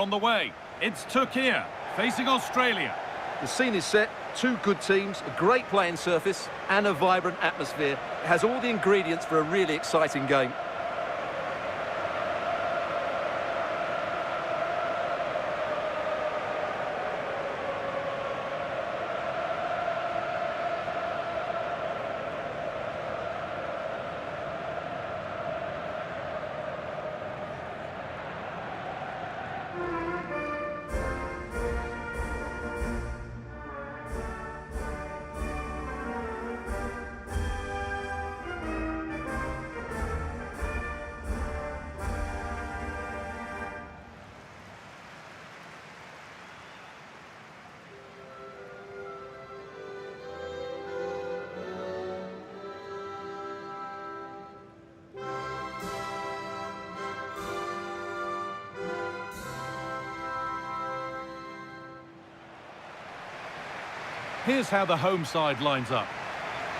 On the way, it's Turkey facing Australia. The scene is set, two good teams, a great playing surface and a vibrant atmosphere. It has all the ingredients for a really exciting game. Here's how the home side lines up.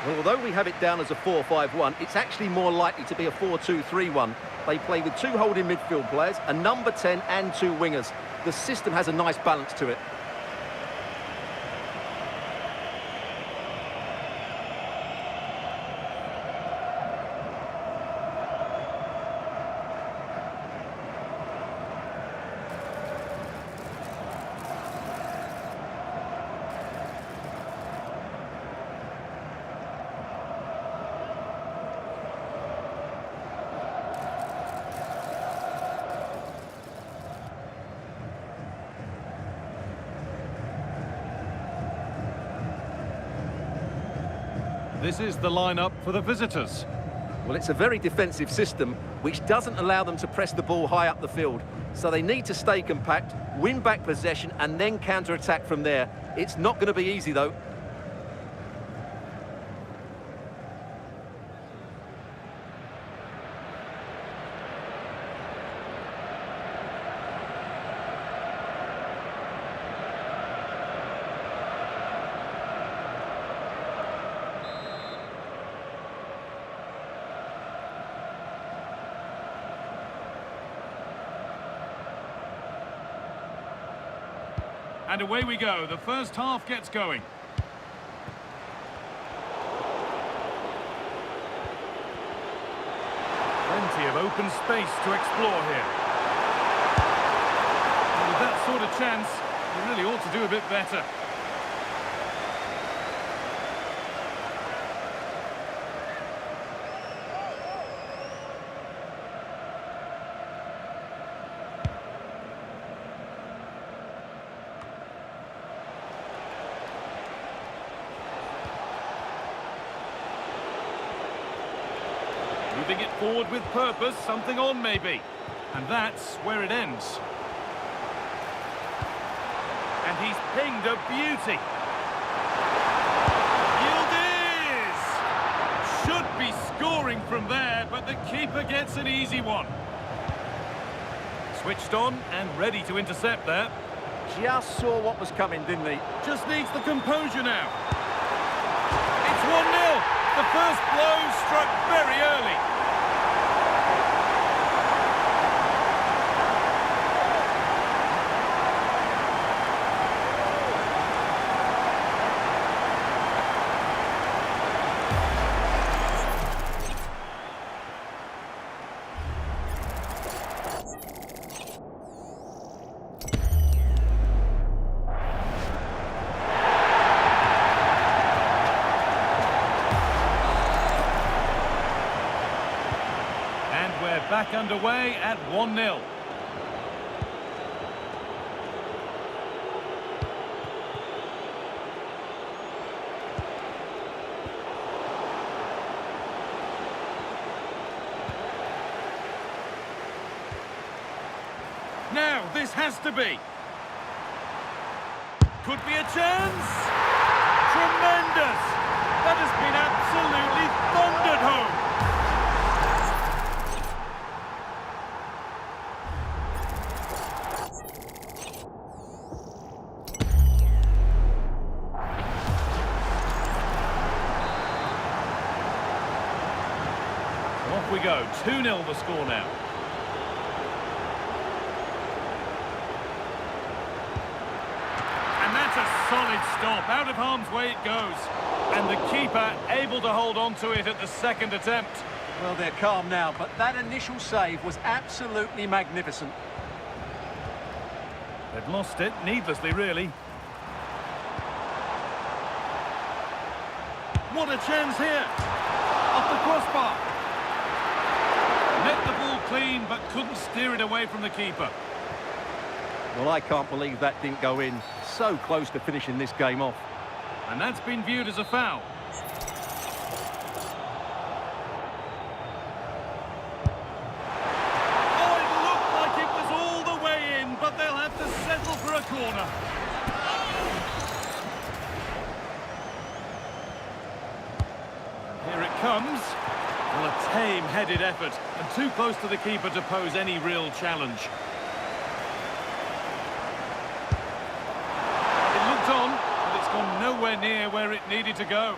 Well, although we have it down as a 4-5-1, it's actually more likely to be a 4-2-3-1. They play with two holding midfield players, a number 10 and two wingers. The system has a nice balance to it. This is the lineup for the visitors. Well, it's a very defensive system, which doesn't allow them to press the ball high up the field. So they need to stay compact, win back possession, and then counter-attack from there. It's not going to be easy, though. And away we go. The first half gets going. Plenty of open space to explore here. And with that sort of chance, you really ought to do a bit better. Moving it forward with purpose, something on maybe. And that's where it ends. And he's pinged a beauty. Yield is! Should be scoring from there, but the keeper gets an easy one. Switched on and ready to intercept there. Just saw what was coming, didn't he? Just needs the composure now. It's 1-0. The first blow struck very early. Back underway at 1-0. Now, this has to be. Could be a chance. Tremendous. That has been absolutely thundered home. Off we go, 2-0 the score now. Good stop. Out of harm's way it goes. And the keeper able to hold on to it at the second attempt. Well, they're calm now, but that initial save was absolutely magnificent. They've lost it, needlessly, really. What a chance here. Off the crossbar. Met the ball clean, but couldn't steer it away from the keeper. Well, I can't believe that didn't go in. So close to finishing this game off. And that's been viewed as a foul. Oh, it looked like it was all the way in, but they'll have to settle for a corner. Here it comes. Well, a tame-headed effort, and too close to the keeper to pose any real challenge. It looked on, but it's gone nowhere near where it needed to go.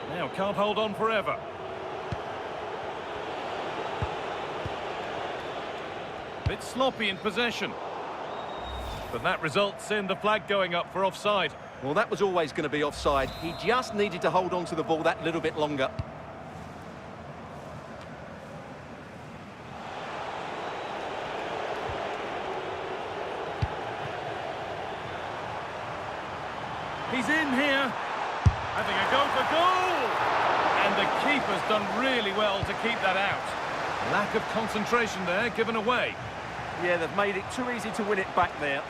Now, can't hold on forever. Bit sloppy in possession. But that results in the flag going up for offside. Well, that was always going to be offside. He just needed to hold on to the ball that little bit longer. He's in here, having a go for goal! And the keeper's done really well to keep that out. Lack of concentration there, given away. Yeah, they've made it too easy to win it back there.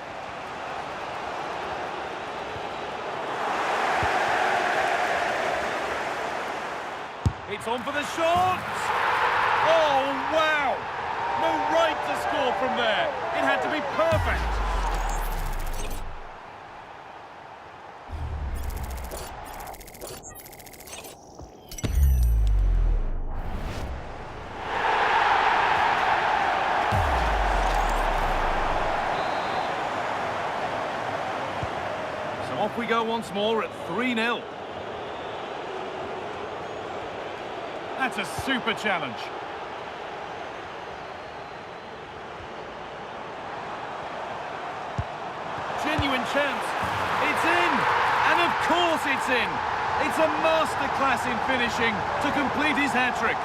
It's on for the shot! Oh, wow! No right to score from there. It had to be perfect. So off we go once more at 3-0. That's a super challenge. Genuine chance. It's in! And of course it's in! It's a masterclass in finishing to complete his hat-trick.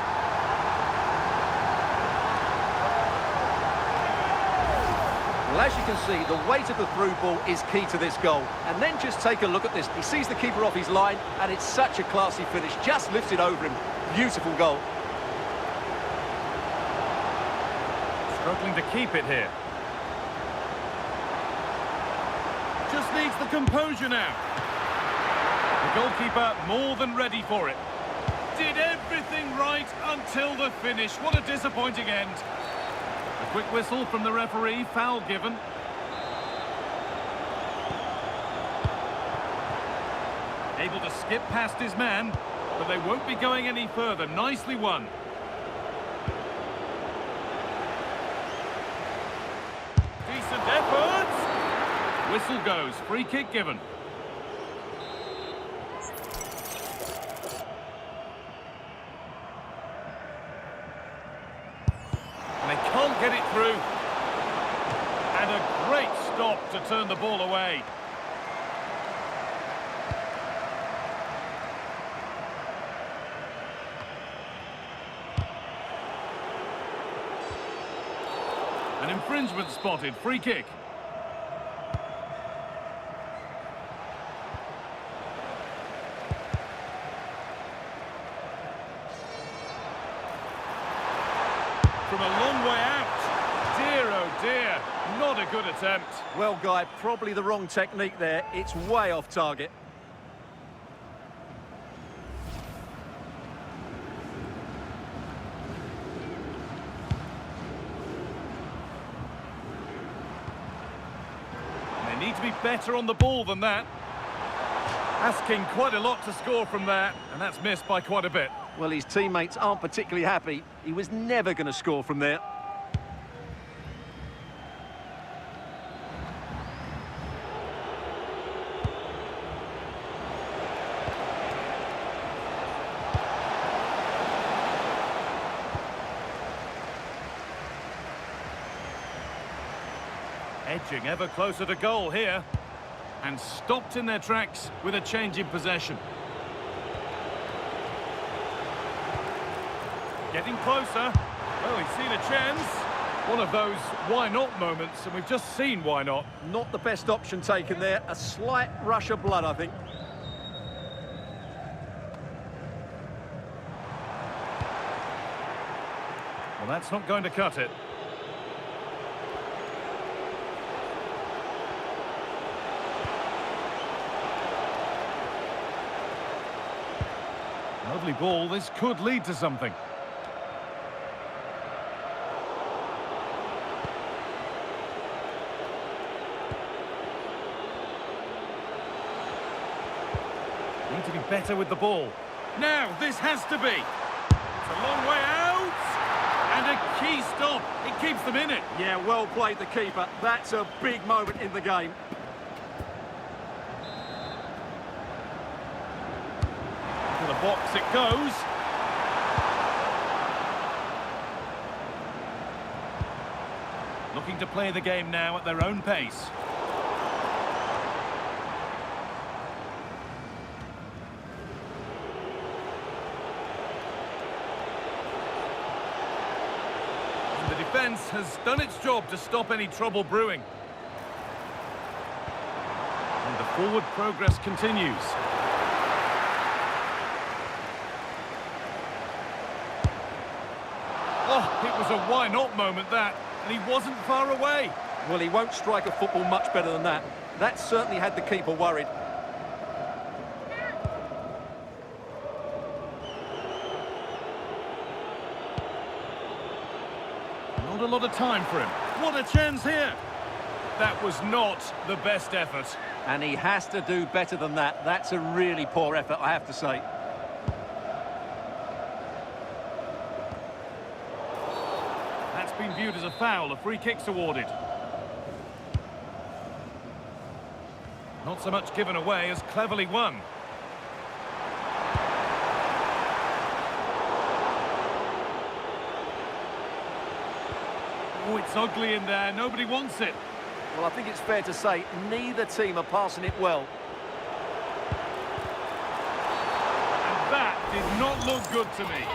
Well, as you can see, the weight of the through ball is key to this goal. And then just take a look at this. He sees the keeper off his line, and it's such a classy finish. Just lifts it over him. Beautiful goal. Struggling to keep it here. Just needs the composure now. The goalkeeper more than ready for it. Did everything right until the finish. What a disappointing end. A quick whistle from the referee, foul given. Able to skip past his man, but they won't be going any further. Nicely won. Decent efforts. Whistle goes. Free kick given. And they can't get it through. And a great stop to turn the ball away. An infringement spotted. Free kick. From a long way out. Dear, oh dear. Not a good attempt. Well, Guy, probably the wrong technique there. It's way off target. They need to be better on the ball than that. Asking quite a lot to score from there, and that's missed by quite a bit. Well, his teammates aren't particularly happy. He was never going to score from there. Edging ever closer to goal here. And stopped in their tracks with a change in possession. Getting closer. Well, he's seen a chance. One of those why not moments, and we've just seen why not. Not the best option taken there. A slight rush of blood, I think. Well, that's not going to cut it. Lovely ball. This could lead to something. Need to be better with the ball. Now, this has to be. It's a long way out. And a key stop. It keeps them in it. Yeah, well played, the keeper. That's a big moment in the game. To the box it goes. Looking to play the game now at their own pace. The defence has done its job to stop any trouble brewing. And the forward progress continues. Oh, it was a why-not moment, that, and he wasn't far away. Well, he won't strike a football much better than that. That certainly had the keeper worried. Not a lot of time for him. What a chance here. That was not the best effort. And he has to do better than that. That's a really poor effort, I have to say. That's been viewed as a foul. A free kick's awarded. Not so much given away as cleverly won. Oh, it's ugly in there. Nobody wants it. Well, I think it's fair to say neither team are passing it well. And that did not look good to me.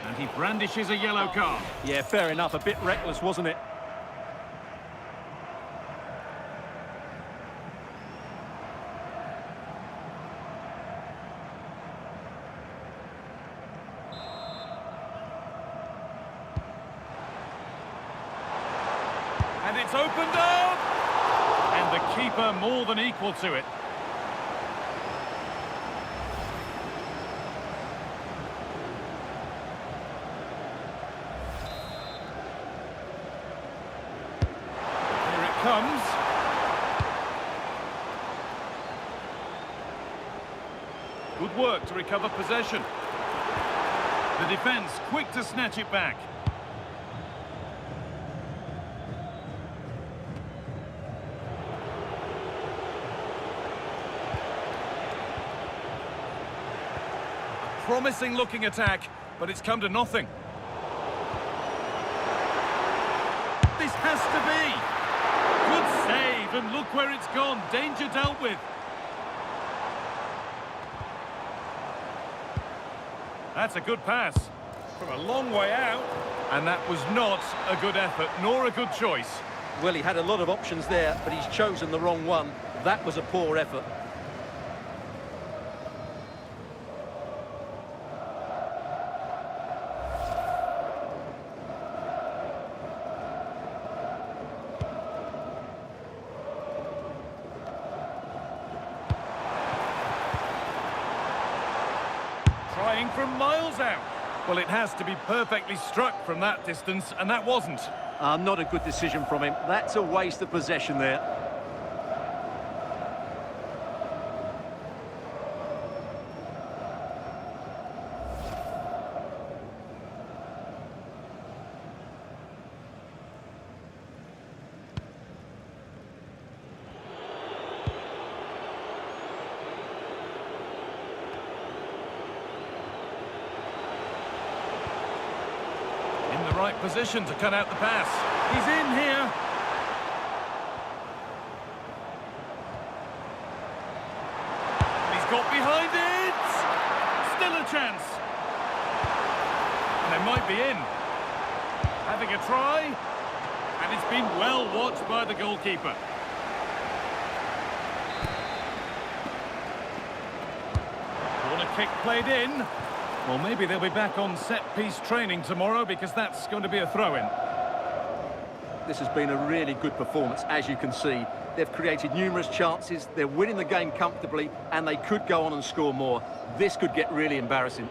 And he brandishes a yellow card. Yeah, fair enough. A bit reckless, wasn't it? And it's opened up! And the keeper more than equal to it. Here it comes. Good work to recover possession. The defence quick to snatch it back. Promising looking attack, but it's come to nothing. This has to be. Good save, and look where it's gone. Danger dealt with. That's a good pass. From a long way out. And that was not a good effort, nor a good choice. Well, he had a lot of options there, but he's chosen the wrong one. That was a poor effort. Trying from miles out. Well, it has to be perfectly struck from that distance, and that wasn't. Not a good decision from him. That's a waste of possession there. right position to cut out the pass. He's in here. He's got behind it. Still a chance. And they might be in. Having a try. And it's been well watched by the goalkeeper. Corner kick played in. Well, maybe they'll be back on set-piece training tomorrow because that's going to be a throw-in. This has been a really good performance, as you can see. They've created numerous chances, they're winning the game comfortably, and they could go on and score more. This could get really embarrassing.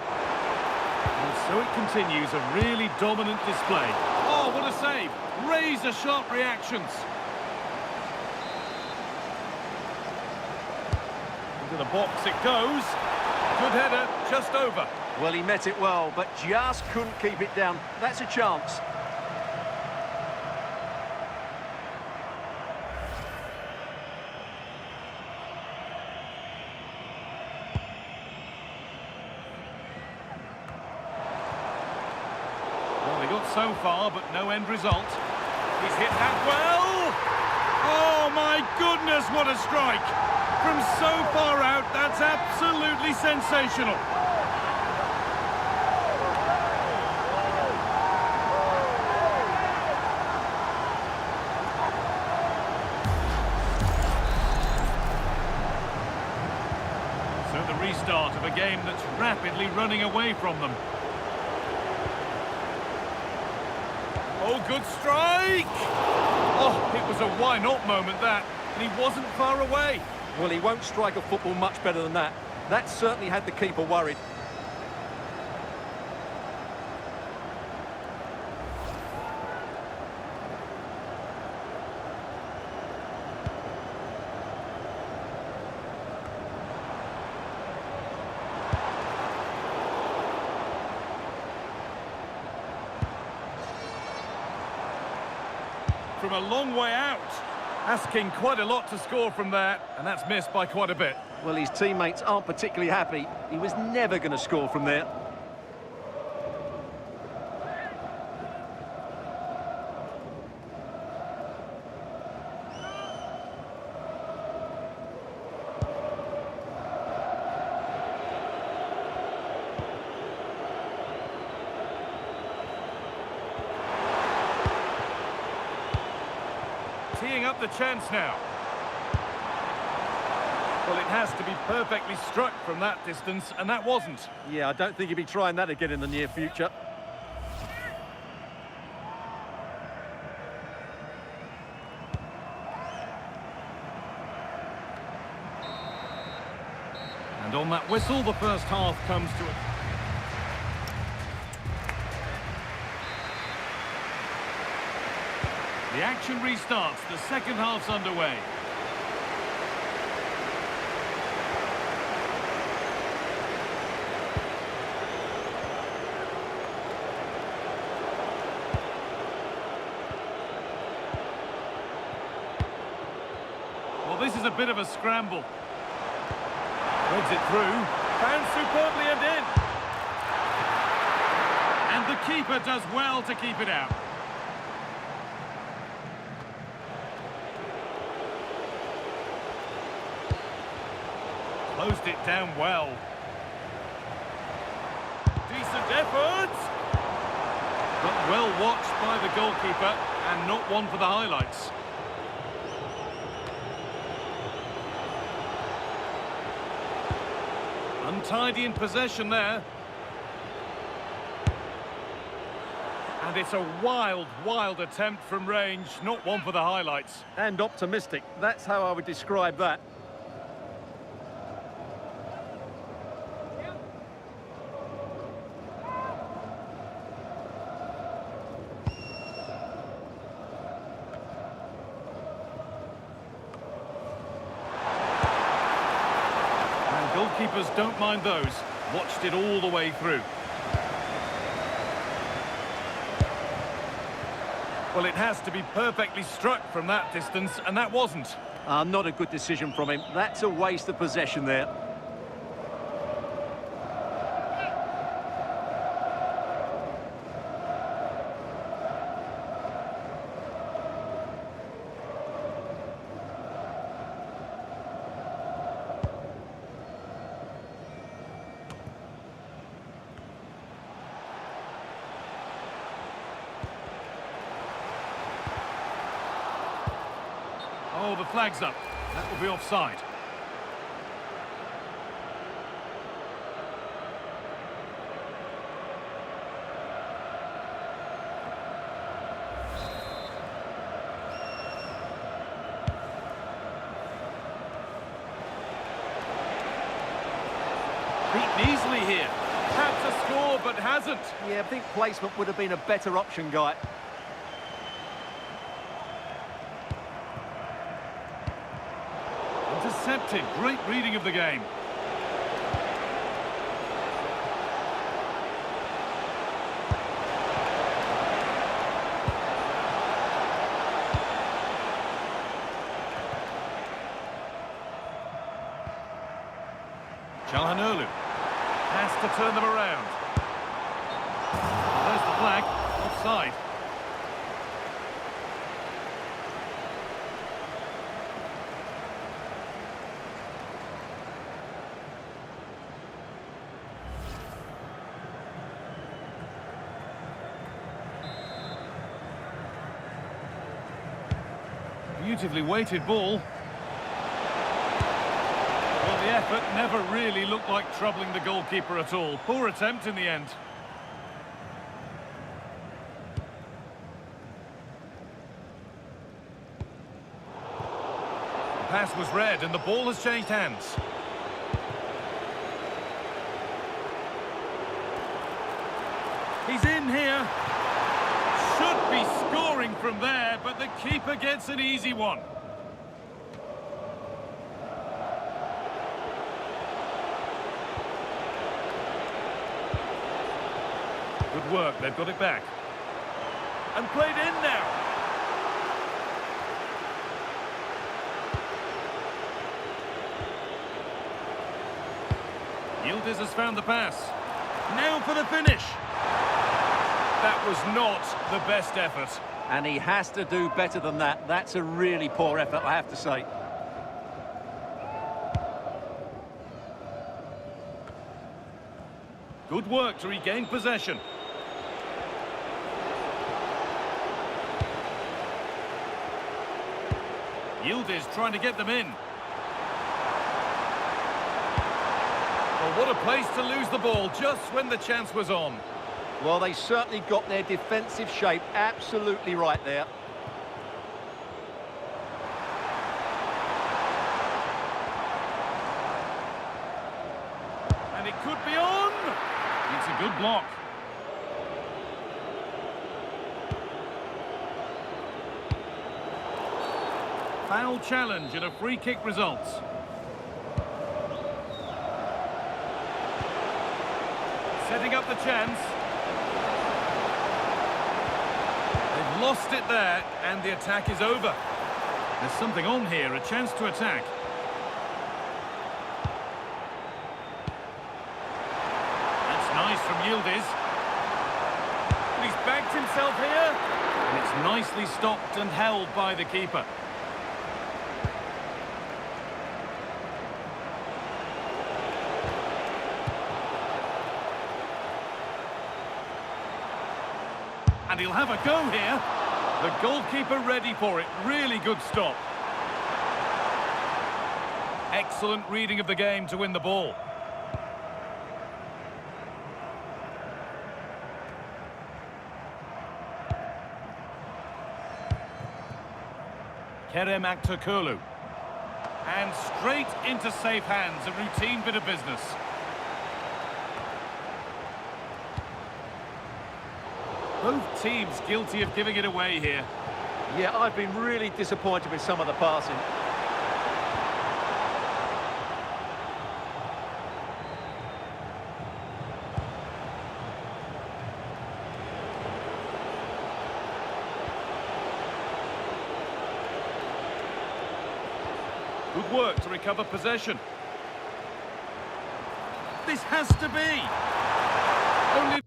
And so it continues, a really dominant display. Oh, what a save! Razor-sharp reactions. Into the box it goes. Good header, just over. Well, he met it well, but just couldn't keep it down. That's a chance. Well, they got so far, but no end result. He's hit that well. Oh, my goodness, what a strike. From so far out, that's absolutely sensational. So the restart of a game that's rapidly running away from them. Oh, good strike! Oh, it was a why-not moment, that, and he wasn't far away. Well, he won't strike a football much better than that. That certainly had the keeper worried. From a long way out. Asking quite a lot to score from there, and that's missed by quite a bit. Well, his teammates aren't particularly happy. He was never going to score from there. Teeing up the chance now. Well, it has to be perfectly struck from that distance, and that wasn't. Yeah, I don't think he'll be trying that again in the near future. And on that whistle, the first half comes to it. The action restarts, the second half's underway. Well, this is a bit of a scramble. Threads it through, found superbly and in. And the keeper does well to keep it out. Closed it down well. Decent effort. But well watched by the goalkeeper, and not one for the highlights. Untidy in possession there. And it's a wild, wild attempt from range, not one for the highlights. And optimistic. That's how I would describe that. Goalkeepers don't mind those. Watched it all the way through. Well, it has to be perfectly struck from that distance, and that wasn't. Not a good decision from him. That's a waste of possession there. Oh, the flag's up. That will be offside. Beaten easily here. Had to score, but hasn't. Yeah, I think placement would have been a better option, Guy. Intercepted. Great reading of the game. Çalhanoğlu has to turn them around. There's the flag. Offside. Beautifully weighted ball. Well, the effort never really looked like troubling the goalkeeper at all. Poor attempt in the end. The pass was read and the ball has changed hands. He's in here. Should be scoring from there, but the keeper gets an easy one. Good work, they've got it back. And played in now. Yildiz has found the pass. Now for the finish. That was not the best effort. And he has to do better than that. That's a really poor effort, I have to say. Good work to regain possession. Yildiz trying to get them in. Well, what a place to lose the ball just when the chance was on. Well, they certainly got their defensive shape absolutely right there. And it could be on! It's a good block. Foul challenge and a free kick results. Setting up the chance. They've lost it there, and the attack is over. There's something on here, a chance to attack. That's nice from Yildiz. And he's backed himself here. And it's nicely stopped and held by the keeper. And he'll have a go here. The goalkeeper ready for it. Really good stop. Excellent reading of the game to win the ball. Kerem Aktürkoğlu. And straight into safe hands. A routine bit of business. Both teams guilty of giving it away here. Yeah, I've been really disappointed with some of the passing. Good work to recover possession. This has to be. Only